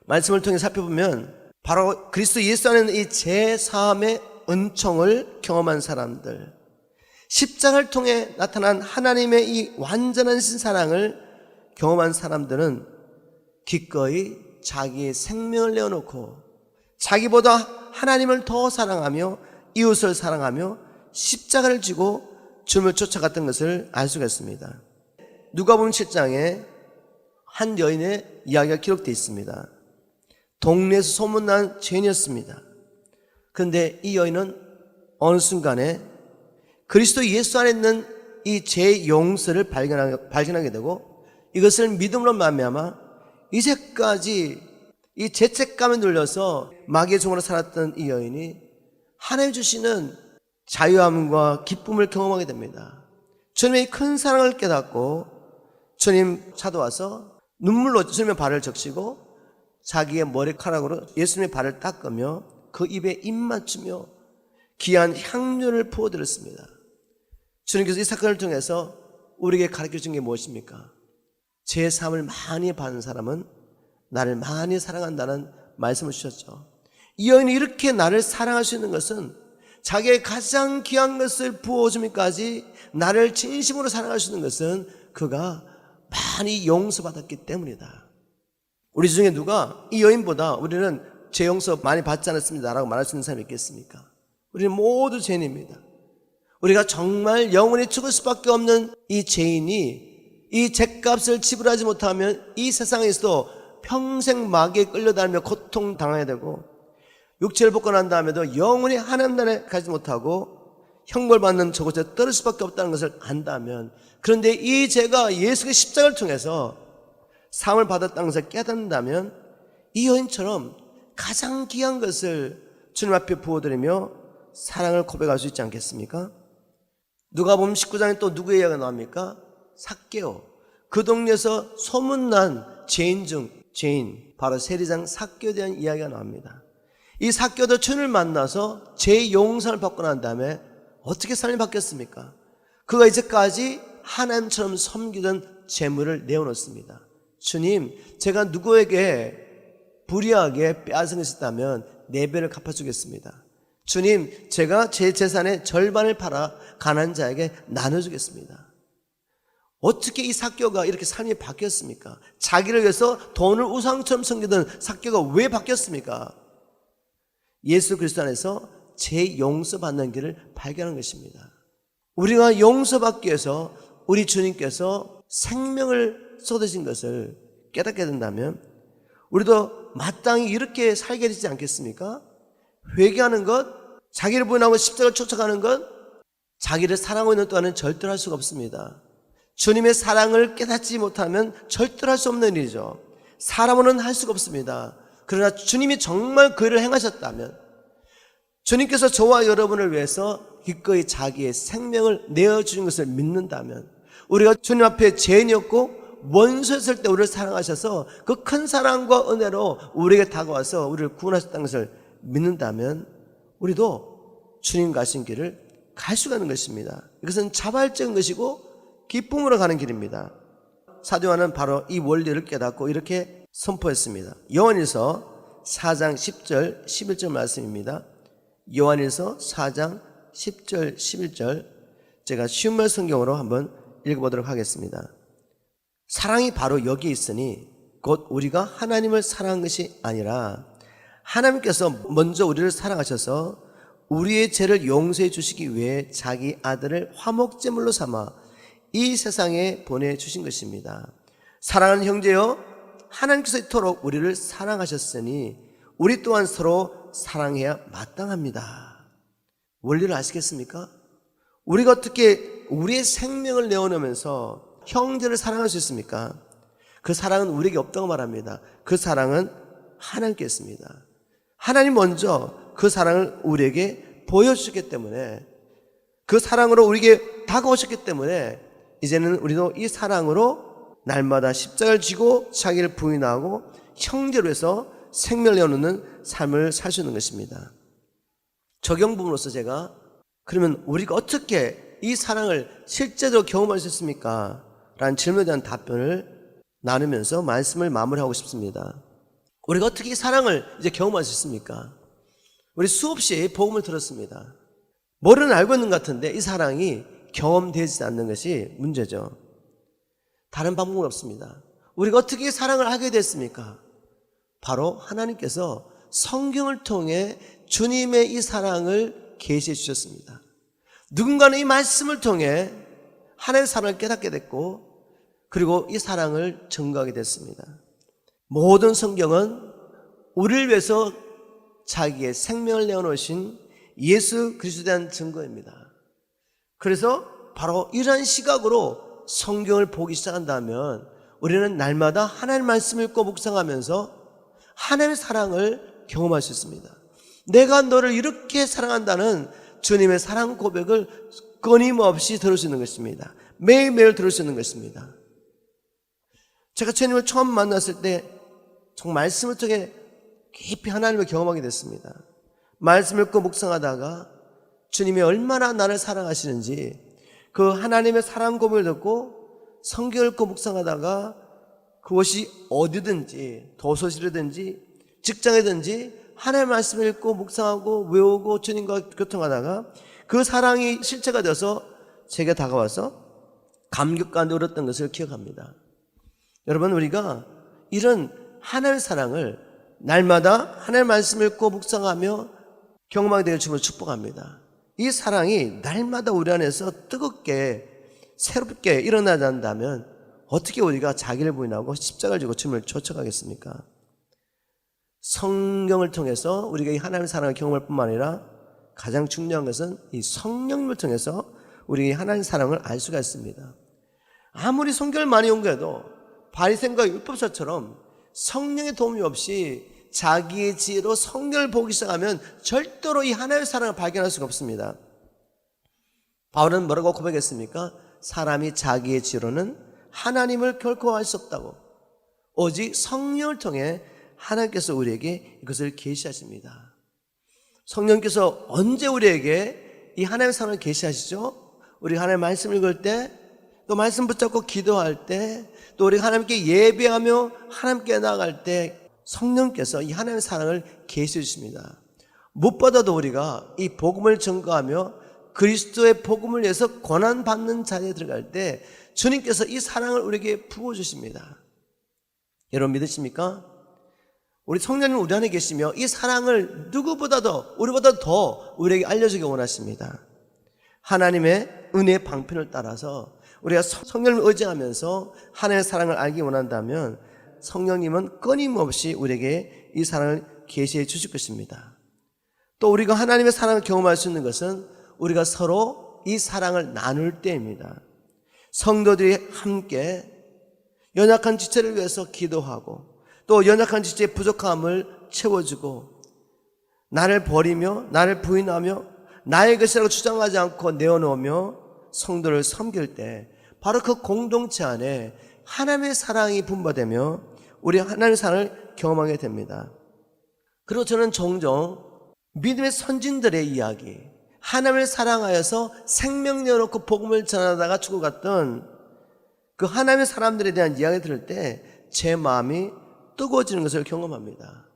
말씀을 통해 살펴보면 바로 그리스도 예수 안에는 이 죄사함의 은총을 경험한 사람들, 십자가를 통해 나타난 하나님의 이 완전한 신사랑을 경험한 사람들은 기꺼이 자기의 생명을 내어놓고 자기보다 하나님을 더 사랑하며 이웃을 사랑하며 십자가를 지고 주님을 쫓아갔던 것을 알 수가 있습니다. 누가복음 7장에 한 여인의 이야기가 기록되어 있습니다. 동네에서 소문난 죄인이었습니다. 그런데 이 여인은 어느 순간에 그리스도 예수 안에 있는 이 죄의 용서를 발견하게 되고 이것을 믿음으로 말미암아 이제까지 이 죄책감에 눌려서 마귀의 종으로 살았던 이 여인이 하나님 주시는 자유함과 기쁨을 경험하게 됩니다. 주님의 큰 사랑을 깨닫고 주님 찾아와서 눈물로 주님의 발을 적시고 자기의 머리카락으로 예수님의 발을 닦으며 그 입에 입 맞추며 귀한 향료를 부어드렸습니다. 주님께서 이 사건을 통해서 우리에게 가르쳐준 게 무엇입니까? 제 삶을 많이 받는 사람은 나를 많이 사랑한다는 말씀을 주셨죠. 이 여인이 이렇게 나를 사랑할 수 있는 것은 자기의 가장 귀한 것을 부어주기까지 나를 진심으로 사랑할 수 있는 것은 그가 많이 용서받았기 때문이다. 우리 중에 누가 이 여인보다 우리는 죄 용서 많이 받지 않았습니다 라고 말할 수 있는 사람이 있겠습니까? 우리는 모두 죄인입니다. 우리가 정말 영원히 죽을 수밖에 없는 이 죄인이 이 죄값을 지불하지 못하면 이 세상에서도 평생 마귀에 끌려다니며 고통당해야 되고 육체를 벗고 난 다음에도 영원히 하나님 나라에 가지 못하고 형벌받는 저곳에 떨어질 수밖에 없다는 것을 안다면, 그런데 이 죄가 예수의 십자가를 통해서 사함을 받았다는 것을 깨닫는다면 이 여인처럼 가장 귀한 것을 주님 앞에 부어드리며 사랑을 고백할 수 있지 않겠습니까? 누가복음 19장에 또 누구의 이야기가 나옵니까? 삭개오. 그 동네에서 소문난 죄인 중 죄인, 바로 세리장 삭개오에 대한 이야기가 나옵니다. 이 삭개오도 주님을 만나서 죄 용서를 받고 난 다음에 어떻게 삶이 바뀌었습니까? 그가 이제까지 하나님처럼 섬기던 재물을 내어놓습니다. 주님, 제가 누구에게 불의하게 빼앗은 것이 있다면 4배를 갚아주겠습니다. 주님, 제가 제 재산의 절반을 팔아 가난한 자에게 나눠주겠습니다. 어떻게 이 삭개오가 이렇게 삶이 바뀌었습니까? 자기를 위해서 돈을 우상처럼 섬기던 삭개오가 왜 바뀌었습니까? 예수 그리스도 안에서 죄 용서받는 길을 발견한 것입니다. 우리가 용서받기 위해서 우리 주님께서 생명을 쏟으신 것을 깨닫게 된다면 우리도 마땅히 이렇게 살게 되지 않겠습니까? 회개하는 것, 자기를 부인하고 십자가를 쫓아가는 것, 자기를 사랑하고 있는 동안은 절대로 할 수가 없습니다. 주님의 사랑을 깨닫지 못하면 절대로 할 수 없는 일이죠. 사람으로는 할 수가 없습니다. 그러나 주님이 정말 그 일을 행하셨다면, 주님께서 저와 여러분을 위해서 기꺼이 자기의 생명을 내어주는 것을 믿는다면, 우리가 주님 앞에 죄인이었고 원수였을 때 우리를 사랑하셔서 그 큰 사랑과 은혜로 우리에게 다가와서 우리를 구원하셨다는 것을 믿는다면 우리도 주님 가신 길을 갈 수가 있는 것입니다. 이것은 자발적인 것이고 기쁨으로 가는 길입니다. 사도 요한은 바로 이 원리를 깨닫고 이렇게 선포했습니다. 요한일서 4장 10절 11절 말씀입니다. 요한일서 4장 10절 11절 제가 쉬운말 성경으로 한번 읽어보도록 하겠습니다. 사랑이 바로 여기 있으니 곧 우리가 하나님을 사랑한 것이 아니라 하나님께서 먼저 우리를 사랑하셔서 우리의 죄를 용서해 주시기 위해 자기 아들을 화목제물로 삼아 이 세상에 보내주신 것입니다. 사랑하는 형제여, 하나님께서 이토록 우리를 사랑하셨으니 우리 또한 서로 사랑해야 마땅합니다. 원리를 아시겠습니까? 우리가 어떻게 우리의 생명을 내어놓으면서 형제를 사랑할 수 있습니까? 그 사랑은 우리에게 없다고 말합니다. 그 사랑은 하나님께 있습니다. 하나님 먼저 그 사랑을 우리에게 보여주셨기 때문에, 그 사랑으로 우리에게 다가오셨기 때문에 이제는 우리도 이 사랑으로 날마다 십자가를 지고 자기를 부인하고 형제로 해서 생명을 내어놓는 삶을 살 수 있는 것입니다. 적용 부분으로서 제가 그러면 우리가 어떻게 이 사랑을 실제로 경험할 수 있습니까? 라는 질문에 대한 답변을 나누면서 말씀을 마무리하고 싶습니다. 우리가 어떻게 이 사랑을 이제 경험할 수 있습니까? 우리 수없이 복음을 들었습니다. 머리는 알고 있는 것 같은데 이 사랑이 경험되지 않는 것이 문제죠. 다른 방법은 없습니다. 우리가 어떻게 사랑을 하게 됐습니까? 바로 하나님께서 성경을 통해 주님의 이 사랑을 계시해 주셨습니다. 누군가는 이 말씀을 통해 하나님의 사랑을 깨닫게 됐고, 그리고 이 사랑을 증거하게 됐습니다. 모든 성경은 우리를 위해서 자기의 생명을 내어놓으신 예수 그리스도에 대한 증거입니다. 그래서 바로 이러한 시각으로 성경을 보기 시작한다면 우리는 날마다 하나님의 말씀을 읽고 묵상하면서 하나님의 사랑을 경험할 수 있습니다. 내가 너를 이렇게 사랑한다는 주님의 사랑 고백을 끊임없이 들을 수 있는 것입니다. 매일매일 들을 수 있는 것입니다. 제가 주님을 처음 만났을 때 정말 말씀을 통해 깊이 하나님을 경험하게 됐습니다. 말씀을 읽고 묵상하다가 주님이 얼마나 나를 사랑하시는지 그 하나님의 사랑 고백을 듣고 성경을 읽고 묵상하다가 그것이 어디든지 도서실이든지 직장이든지 하나님의 말씀을 읽고 묵상하고 외우고 주님과 교통하다가 그 사랑이 실체가 되어서 제게 다가와서 감격 가운데 울었던 것을 기억합니다. 여러분, 우리가 이런 하나님의 사랑을 날마다 하나님의 말씀을 읽고 묵상하며 경험하게 되길 주님을 축복합니다. 이 사랑이 날마다 우리 안에서 뜨겁게 새롭게 일어나야 한다면 어떻게 우리가 자기를 부인하고 십자가를 지고 주님을 쫓아가겠습니까? 성경을 통해서 우리가 이 하나님의 사랑을 경험할 뿐만 아니라 가장 중요한 것은 이 성령님을 통해서 우리가 이 하나님의 사랑을 알 수가 있습니다. 아무리 성경을 많이 연구해도 바리새인과 율법사처럼 성령의 도움이 없이 자기의 지혜로 성경을 보기 시작하면 절대로 이 하나님의 사랑을 발견할 수가 없습니다. 바울은 뭐라고 고백했습니까? 사람이 자기의 지혜로는 하나님을 결코 알 수 없다고. 오직 성령을 통해 하나님께서 우리에게 이것을 계시하십니다. 성령께서 언제 우리에게 이 하나님의 사랑을 계시하시죠? 우리 하나님의 말씀을 읽을 때, 또 말씀 붙잡고 기도할 때, 또 우리 하나님께 예배하며 하나님께 나아갈 때 성령께서 이 하나님의 사랑을 계시해 주십니다. 무엇보다도 우리가 이 복음을 전가하며 그리스도의 복음을 위해서 고난받는 자리에 들어갈 때 주님께서 이 사랑을 우리에게 부어주십니다. 여러분 믿으십니까? 우리 성령님 우리 안에 계시며 이 사랑을 누구보다도 우리보다 더 우리에게 알려주기 원하십니다. 하나님의 은혜의 방편을 따라서 우리가 성령을 의지하면서 하나님의 사랑을 알기 원한다면 성령님은 끊임없이 우리에게 이 사랑을 계시해 주실 것입니다. 또 우리가 하나님의 사랑을 경험할 수 있는 것은 우리가 서로 이 사랑을 나눌 때입니다. 성도들이 함께 연약한 지체를 위해서 기도하고 또 연약한 지체의 부족함을 채워주고 나를 버리며 나를 부인하며 나의 것이라고 주장하지 않고 내어놓으며 성도를 섬길 때 바로 그 공동체 안에 하나님의 사랑이 분바되며 우리 하나님의 사랑을 경험하게 됩니다. 그리고 저는 종종 믿음의 선진들의 이야기, 하나님을 사랑하여서 생명 내어놓고 복음을 전하다가 죽어갔던 그 하나님의 사람들에 대한 이야기 들을 때 제 마음이 뜨거워지는 것을 경험합니다.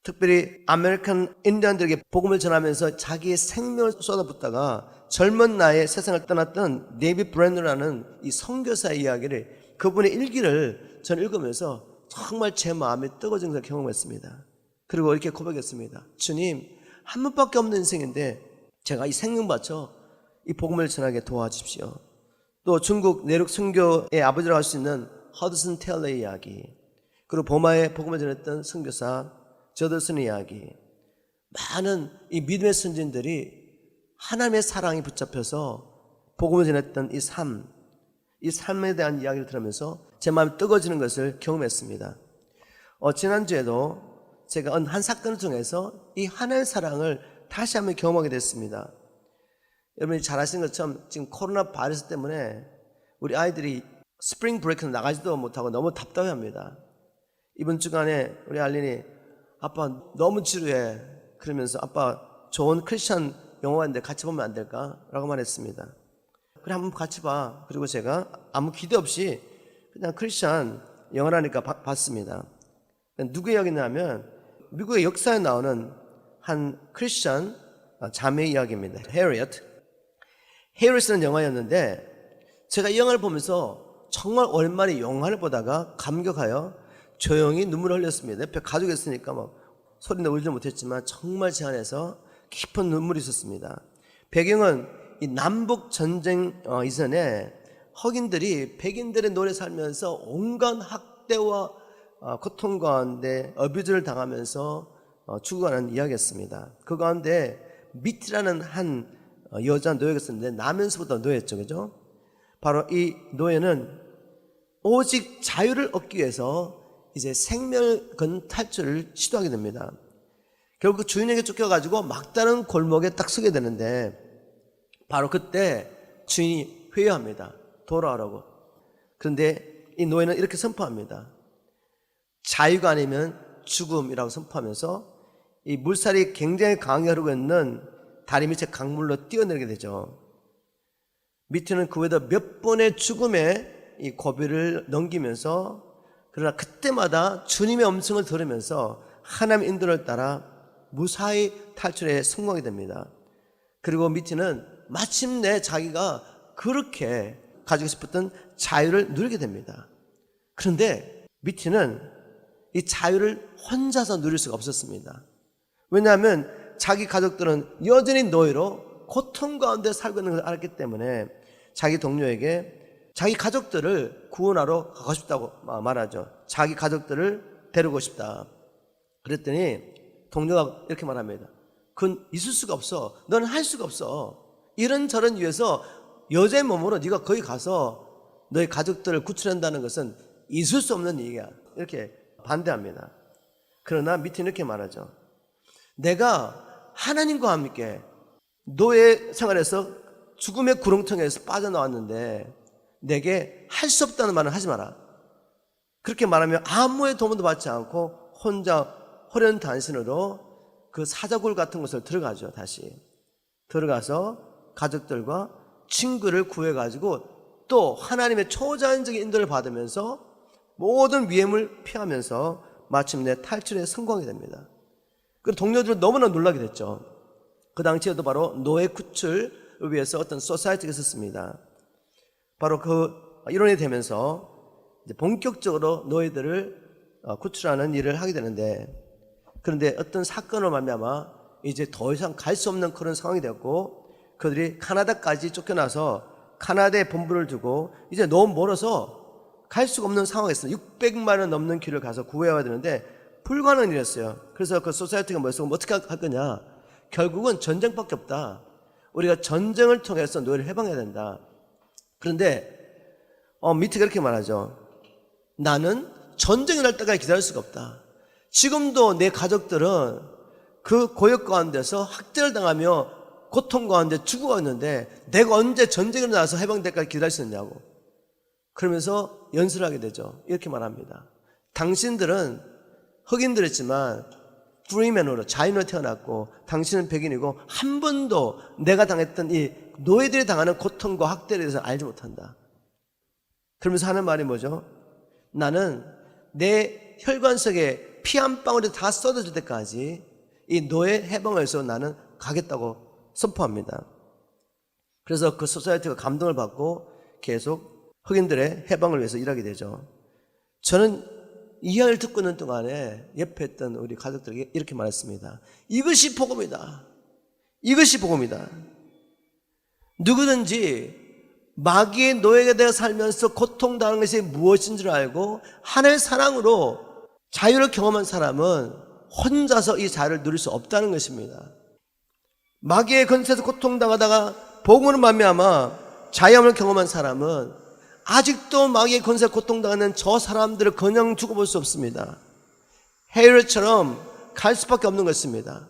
특별히 아메리칸 인디언들에게 복음을 전하면서 자기의 생명을 쏟아붓다가 젊은 나이에 세상을 떠났던 데이비드 브랜드라는 이 선교사의 이야기를, 그분의 일기를 저는 읽으면서 정말 제 마음이 뜨거워진 것을 경험했습니다. 그리고 이렇게 고백했습니다. 주님, 한 번밖에 없는 인생인데 제가 이 생명 바쳐 이 복음을 전하게 도와주십시오. 또 중국 내륙 선교의 아버지라고 할 수 있는 허드슨 테일러의 이야기, 그리고 보마에 복음을 전했던 선교사 저더슨의 이야기, 많은 이 믿음의 선진들이 하나님의 사랑이 붙잡혀서 복음을 전했던 이 삶에 대한 이야기를 들으면서 제 마음이 뜨거워지는 것을 경험했습니다. 지난주에도 제가 한 사건을 통해서 이 하나님의 사랑을 다시 한번 경험하게 됐습니다. 여러분이 잘 아시는 것처럼 지금 코로나 바이러스 때문에 우리 아이들이 스프링 브레이크는 나가지도 못하고 너무 답답해합니다. 이번 주간에 우리 알린이 아빠 너무 지루해, 그러면서 아빠 좋은 크리스천 영화가 있는데 같이 보면 안 될까? 라고 말했습니다. 그래 한번 같이 봐. 그리고 제가 아무 기대 없이 그냥 크리스천 영화라니까 봤습니다. 누구 이야기냐면 미국의 역사에 나오는 한 크리스천 자매 이야기입니다. 헤리엇은 영화였는데 제가 이 영화를 보면서 정말 오랜만에 영화를 보다가 감격하여 조용히 눈물을 흘렸습니다. 옆에 가족이 있으니까 막 소리내 울지 못했지만 정말 제 안에서 깊은 눈물이 있었습니다. 배경은 이 남북 전쟁 이전에 흑인들이 백인들의 노래 살면서 온갖 학대와 고통 가운데 어뷰즈를 당하면서 죽어가는 이야기였습니다. 그 가운데 미티라는 한 여자 노예가 있었는데 나면서부터 노예였죠, 그죠? 바로 이 노예는 오직 자유를 얻기 위해서 이제 생명을 건 탈출을 시도하게 됩니다. 결국 주인에게 쫓겨가지고 막다른 골목에 딱 서게 되는데 바로 그때 주인이 회유합니다. 돌아오라고. 그런데 이 노예는 이렇게 선포합니다. 자유가 아니면 죽음이라고 선포하면서 이 물살이 굉장히 강하게 흐르고 있는 다리 밑에 강물로 뛰어내리게 되죠. 미트는 그 외에도 몇 번의 죽음의 이 고비를 넘기면서 그러나 그때마다 주님의 음성을 들으면서 하나님의 인도를 따라 무사히 탈출에 성공하게 됩니다. 그리고 미트는 마침내 자기가 그렇게 가지고 싶었던 자유를 누리게 됩니다. 그런데 미트는 이 자유를 혼자서 누릴 수가 없었습니다. 왜냐하면 자기 가족들은 여전히 노예로 고통 가운데 살고 있는 걸 알았기 때문에 자기 동료에게 자기 가족들을 구원하러 가고 싶다고 말하죠. 자기 가족들을 데리고 싶다. 그랬더니 동료가 이렇게 말합니다. 그건 있을 수가 없어. 너는 할 수가 없어. 이런저런 이유에서 여자의 몸으로 네가 거기 가서 너의 가족들을 구출한다는 것은 있을 수 없는 얘기야. 이렇게 반대합니다. 그러나 미트는 이렇게 말하죠. 내가 하나님과 함께 노예 생활에서 죽음의 구렁텅이에서 빠져나왔는데 내게 할 수 없다는 말은 하지 마라. 그렇게 말하면 아무의 도움도 받지 않고 혼자 호련단신으로 그 사자굴 같은 곳을 들어가죠. 다시 들어가서 가족들과 친구를 구해가지고 또 하나님의 초자연적인 인도를 받으면서 모든 위험을 피하면서 마침내 탈출에 성공하게 됩니다. 그 동료들은 너무나 놀라게 됐죠. 그 당시에도 바로 노예 구출을 위해서 어떤 소사이티가 있었습니다. 바로 그 일원이 되면서 이제 본격적으로 노예들을 구출하는 일을 하게 되는데, 그런데 어떤 사건으로 말미암아 이제 더 이상 갈 수 없는 그런 상황이 되었고 그들이 카나다까지 쫓겨나서 카나다에 본부를 두고 이제 너무 멀어서 갈 수가 없는 상황이었어요. 600만 원 넘는 길을 가서 구해야 되는데 불가능한 일이었어요. 그래서 그 소사이어티가 뭐였어? 어떻게 할 거냐? 결국은 전쟁밖에 없다. 우리가 전쟁을 통해서 노예를 해방해야 된다. 그런데 미트가 이렇게 말하죠. 나는 전쟁이 날 때까지 기다릴 수가 없다. 지금도 내 가족들은 그 고역 가운데서 학대를 당하며 고통 가운데 죽어왔는데 내가 언제 전쟁이 나서 해방될 때까지 기다릴 수 있냐고. 그러면서 연설을 하게 되죠. 이렇게 말합니다. 당신들은 흑인들이지만 프리맨으로 자유인으로 태어났고 당신은 백인이고 한 번도 내가 당했던 이 노예들이 당하는 고통과 학대에 대해서 알지 못한다. 그러면서 하는 말이 뭐죠? 나는 내 혈관 속에 피 한 방울이 다 쏟아질 때까지 이 노예 해방을 위해서 나는 가겠다고 선포합니다. 그래서 그 소사이어티가 감동을 받고 계속 흑인들의 해방을 위해서 일하게 되죠. 저는 이 이야기를 듣고 있는 동안에 옆에 있던 우리 가족들에게 이렇게 말했습니다. 이것이 복음이다. 이것이 복음이다. 누구든지 마귀의 노예가 되어 살면서 고통당하는 것이 무엇인 줄 알고 하나님의 사랑으로 자유를 경험한 사람은 혼자서 이 자유를 누릴 수 없다는 것입니다. 마귀의 권세에서 고통당하다가 복음으로 말미암아 자유함을 경험한 사람은 아직도 마귀의 권세에 고통당하는 저 사람들을 그냥 두고 볼 수 없습니다. 헤롯처럼 갈 수밖에 없는 것입니다.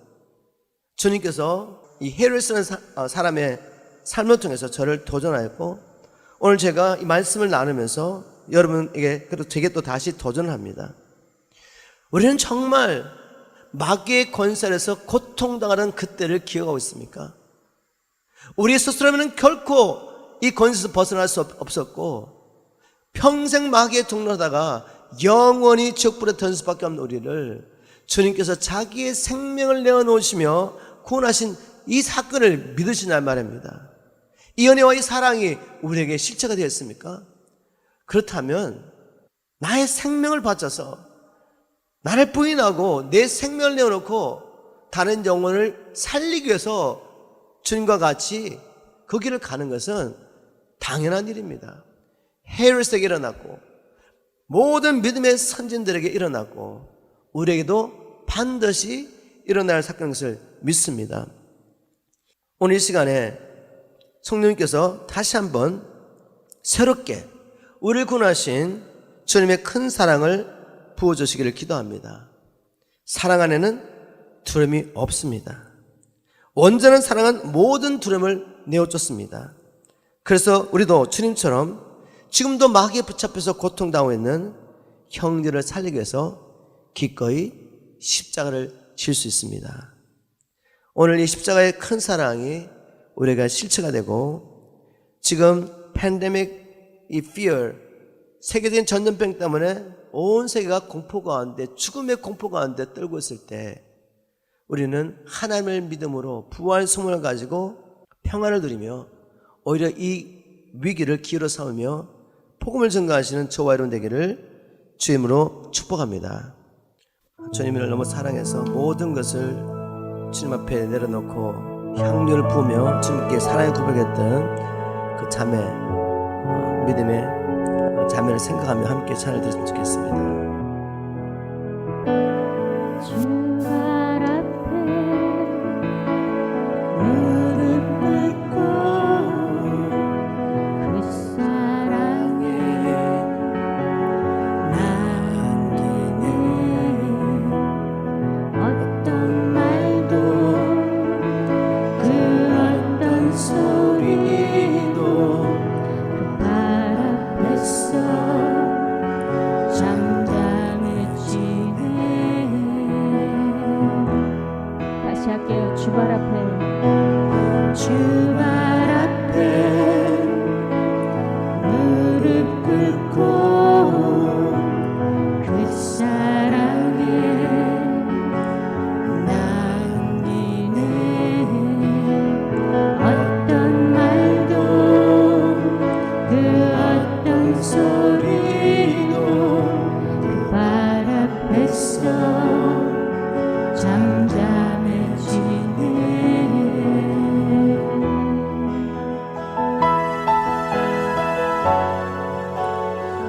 주님께서 이 헤롯이라는 사람의 삶을 통해서 저를 도전하였고 오늘 제가 이 말씀을 나누면서 여러분에게 그리고 제게 또 다시 도전을 합니다. 우리는 정말 마귀의 권세에서 고통당하는 그때를 기억하고 있습니까? 우리 스스로는 결코 이 권세에서 벗어날 수 없었고 평생 마귀의 종로하다가 영원히 지옥불에 던질 수밖에 없는 우리를 주님께서 자기의 생명을 내어놓으시며 구원하신 이 사건을 믿으시냐 말입니다. 이 은혜와 이 사랑이 우리에게 실체가 되었습니까? 그렇다면 나의 생명을 바쳐서 나를 부인하고 내 생명을 내어놓고 다른 영혼을 살리기 위해서 주님과 같이 그 길을 가는 것은 당연한 일입니다. 헤롯에게 일어났고 모든 믿음의 선진들에게 일어났고 우리에게도 반드시 일어날 사건인 것을 믿습니다. 오늘 이 시간에 성령님께서 다시 한번 새롭게 우리를 구원하신 주님의 큰 사랑을 부어주시기를 기도합니다. 사랑 안에는 두려움이 없습니다. 온전한 사랑은 모든 두려움을 내어쫓습니다. 그래서 우리도 주님처럼 지금도 마귀에 붙잡혀서 고통당하고 있는 형제를 살리기 위해서 기꺼이 십자가를 질 수 있습니다. 오늘 이 십자가의 큰 사랑이 우리가 실체가 되고, 지금 팬데믹, 이 fear, 세계적인 전염병 때문에 온 세계가 공포 가운데, 죽음의 공포 가운데 떨고 있을 때 우리는 하나님을 믿음으로 부활 소문을 가지고 평안을 누리며 오히려 이 위기를 기회로 삼으며 복음을 전가하시는 저와 여러분 되기를 주임으로 축복합니다. 주님을 너무 사랑해서 모든 것을 주님 앞에 내려놓고 향료를 부으며 주님께 사랑의 고백했던 그 자매, 믿음의 자매를 생각하며 함께 찬양을 드렸으면 좋겠습니다.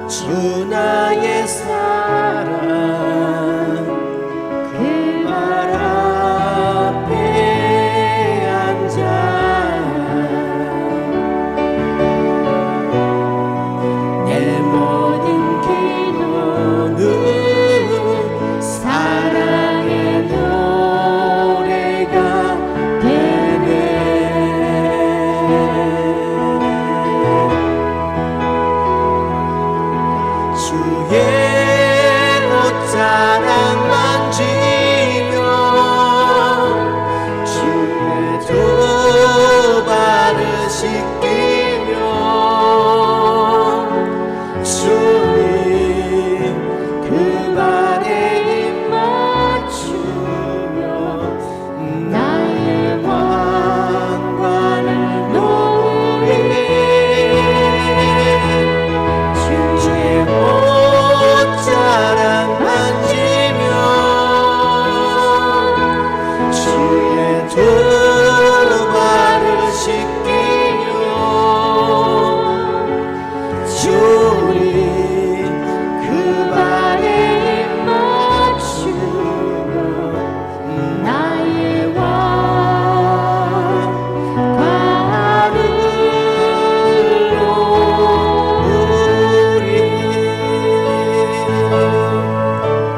주 나의 사랑 그 발 앞에 앉아 내 모든 기도는 사랑의 노래가 되네. 주의 옷자락 만지며 주의 두 발을 씻기며 주님 그 발에 입 맞추며 나의 왕관을 놓으리. 주의 옷자락 만지며 주의 두 발을 씻기며 주님 그 발에 입 맞추며 나의 왕관을 놓으리.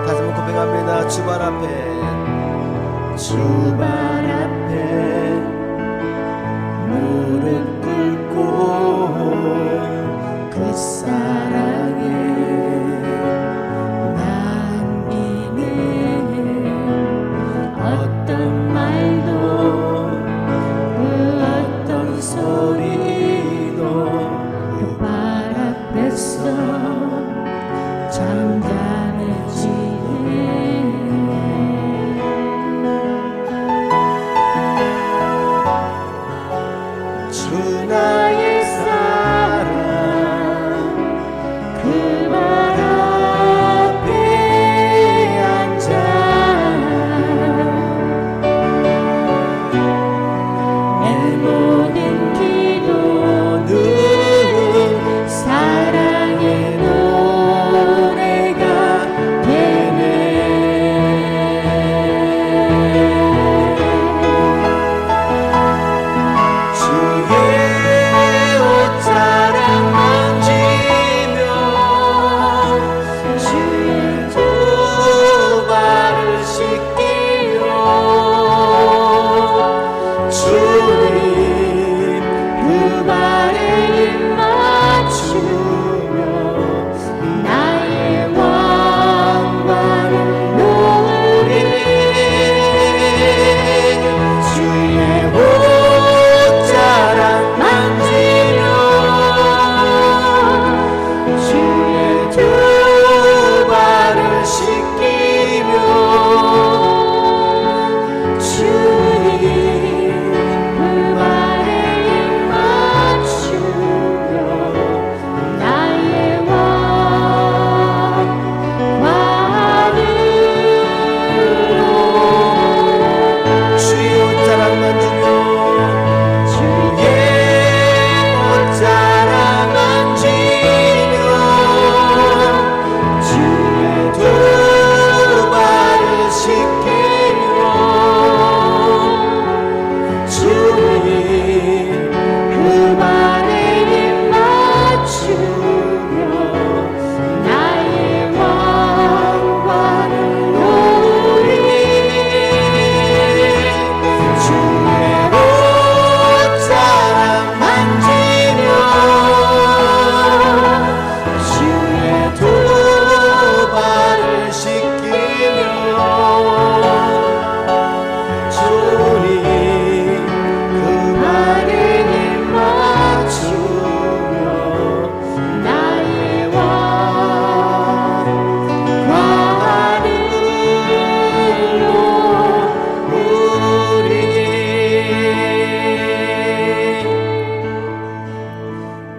다시 한번 고백합니다. 주발 앞에 무릎 꿇고 그 사랑에 남기네. 어떤 말도 그 어떤 소리도 그 발 앞에서 잠잠해지네. 주 나의 사랑 그 발 앞에 앉아 내 모든 기도는 사랑의 노래가 되네. 주의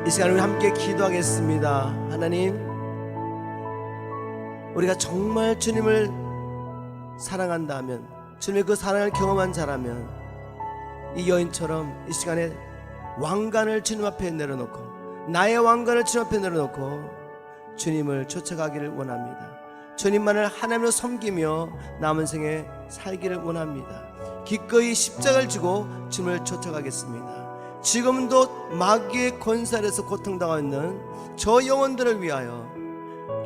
이 시간 우리 함께 기도하겠습니다. 하나님, 우리가 정말 주님을 사랑한다면, 주님의 그 사랑을 경험한 자라면 이 여인처럼 이 시간에 왕관을 주님 앞에 내려놓고, 나의 왕관을 주님 앞에 내려놓고 주님을 쫓아가기를 원합니다. 주님만을 하나님으로 섬기며 남은 생에 살기를 원합니다. 기꺼이 십자가를 지고 주님을 쫓아가겠습니다. 지금도 마귀의 권살에서 고통당하고 있는 저 영혼들을 위하여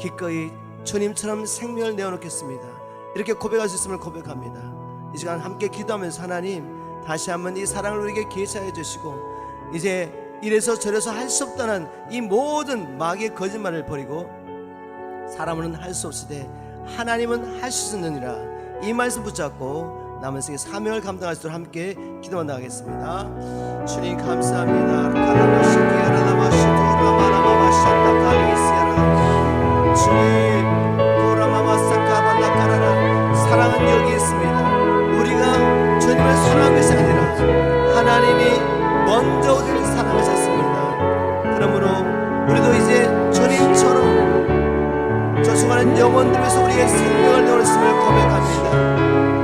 기꺼이 주님처럼 생명을 내어놓겠습니다. 이렇게 고백할 수 있음을 고백합니다. 이 시간 함께 기도하면서 하나님, 다시 한번 이 사랑을 우리에게 계시하여 주시고, 이제 이래서 저래서 할 수 없다는 이 모든 마귀의 거짓말을 버리고 사람은 할 수 없으되 하나님은 할 수 있느니라, 이 말씀 붙잡고 남은 생에 사명을 감당할 수 있도록 함께 기도만 나가겠습니다. 주님 감사합니다. 주님, 사랑은 여기 있습니다. 우리가 주님을 사랑한 것이 아니라 하나님이 먼저 우리를 사랑하셨습니다. 그러므로 우리도 이제 주님처럼 저 수많은 영혼들 위해서 우리의 생명을 내어놓았음을 고백합니다.